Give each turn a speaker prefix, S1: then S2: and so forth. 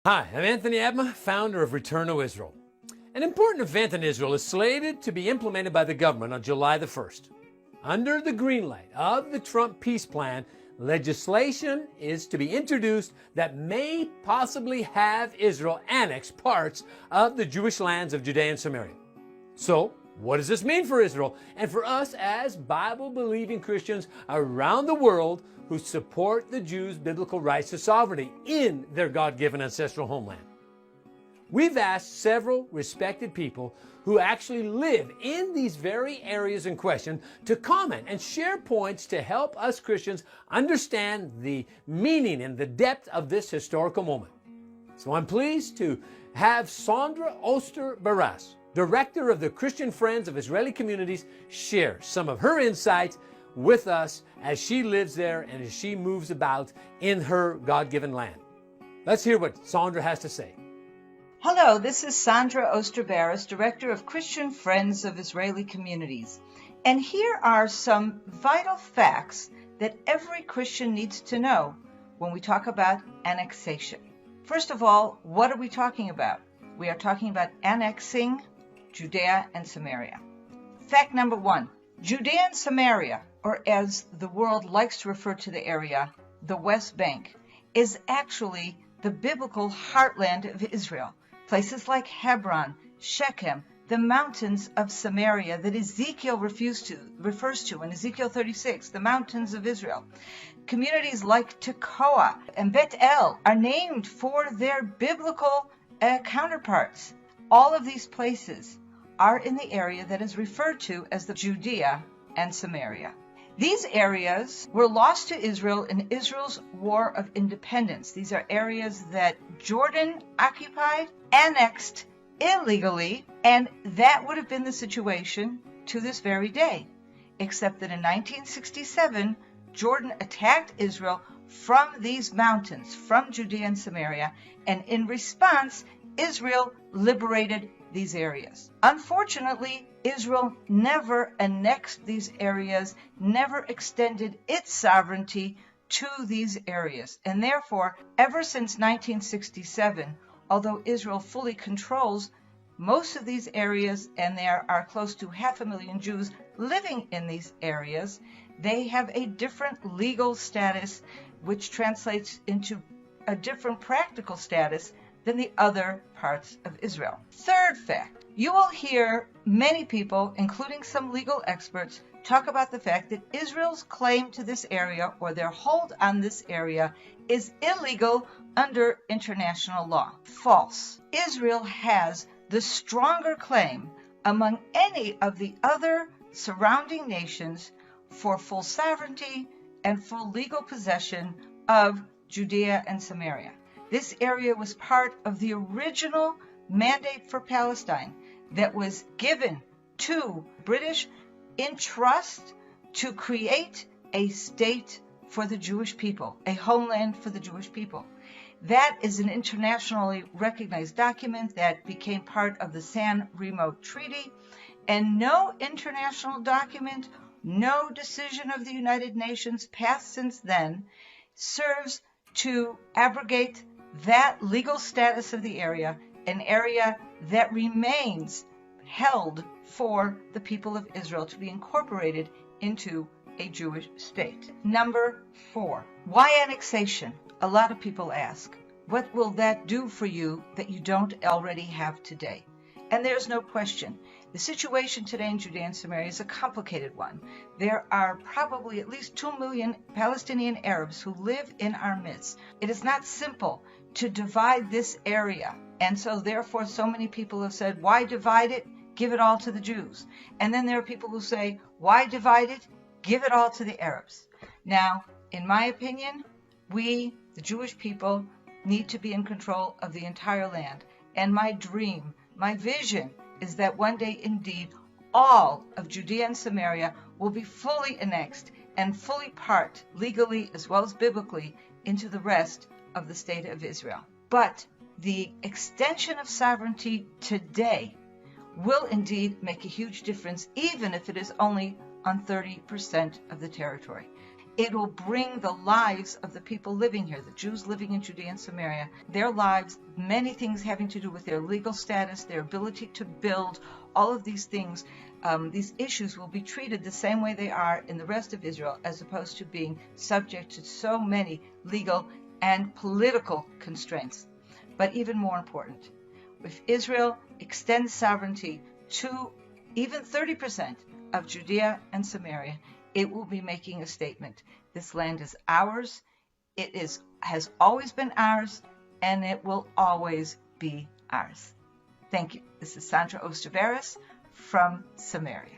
S1: Hi, I'm Anthony Abma, founder of Return to Israel. An important event in Israel is slated to be implemented by the government on July the 1st. Under the green light of the Trump peace plan, legislation is to be introduced that may possibly have Israel annex parts of the Jewish lands of Judea and Samaria. So, what does this mean for Israel and for us as Bible-believing Christians around the world who support the Jews' biblical rights to sovereignty in their God-given ancestral homeland? We've asked several respected people who actually live in these very areas in question to comment and share points to help us Christians understand the meaning and the depth of this historical moment. So I'm pleased to have Sondra Oster Baras, Director of the Christian Friends of Israeli Communities, share some of her insights with us as she lives there and as she moves about in her God-given land. Let's hear what Sondra has to say.
S2: Hello, this is Sondra Oster Baras, Director of Christian Friends of Israeli Communities. And here are some vital facts that every Christian needs to know when we talk about annexation. First of all, what are we talking about? We are talking about annexing Judea and Samaria. Fact number one, Judea and Samaria, or as the world likes to refer to the area, the West Bank, is actually the biblical heartland of Israel. Places like Hebron, Shechem, the mountains of Samaria that Ezekiel refers to in Ezekiel 36, the mountains of Israel. Communities like Tekoa and Bet El are named for their biblical counterparts. All of these places are in the area that is referred to as the Judea and Samaria. These areas were lost to Israel in Israel's War of Independence. These are areas that Jordan occupied, annexed illegally, and that would have been the situation to this very day, except that in 1967, Jordan attacked Israel from these mountains, from Judea and Samaria, and in response, Israel liberated these areas. Unfortunately, Israel never annexed these areas, never extended its sovereignty to these areas. And therefore, ever since 1967, although Israel fully controls most of these areas, and there are close to 500,000 Jews living in these areas, they have a different legal status, which translates into a different practical status than the other parts of Israel. Third fact, you will hear many people, including some legal experts, talk about the fact that Israel's claim to this area or their hold on this area is illegal under international law. False. Israel has the stronger claim among any of the other surrounding nations for full sovereignty and full legal possession of Judea and Samaria. This area was part of the original mandate for Palestine that was given to British in trust to create a state for the Jewish people, a homeland for the Jewish people. That is an internationally recognized document that became part of the San Remo Treaty, and no international document, no decision of the United Nations passed since then serves to abrogate that legal status of the area, an area that remains held for the people of Israel to be incorporated into a Jewish state. Number 4, why annexation? A lot of people ask, what will that do for you that you don't already have today? And there's no question. The situation today in Judea and Samaria is a complicated one. There are probably at least 2 million Palestinian Arabs who live in our midst. It is not simple to divide this area. And so therefore so many people have said, why divide it? Give it all to the Jews. And then there are people who say, why divide it? Give it all to the Arabs. Now, in my opinion, we, the Jewish people, need to be in control of the entire land. And my dream, my vision, is that one day indeed all of Judea and Samaria will be fully annexed and fully part, legally as well as biblically, into the rest of the state of Israel. But the extension of sovereignty today will indeed make a huge difference, even if it is only on 30% of the territory. It will bring the lives of the people living here, the Jews living in Judea and Samaria, their lives, many things having to do with their legal status, their ability to build, all of these things, these issues will be treated the same way they are in the rest of Israel, as opposed to being subject to so many legal and political constraints. But even more important, if Israel extends sovereignty to even 30% of Judea and Samaria, it will be making a statement. This land is ours. It has always been ours, and it will always be ours. Thank you. This is Sondra Oster Baras from Samaria.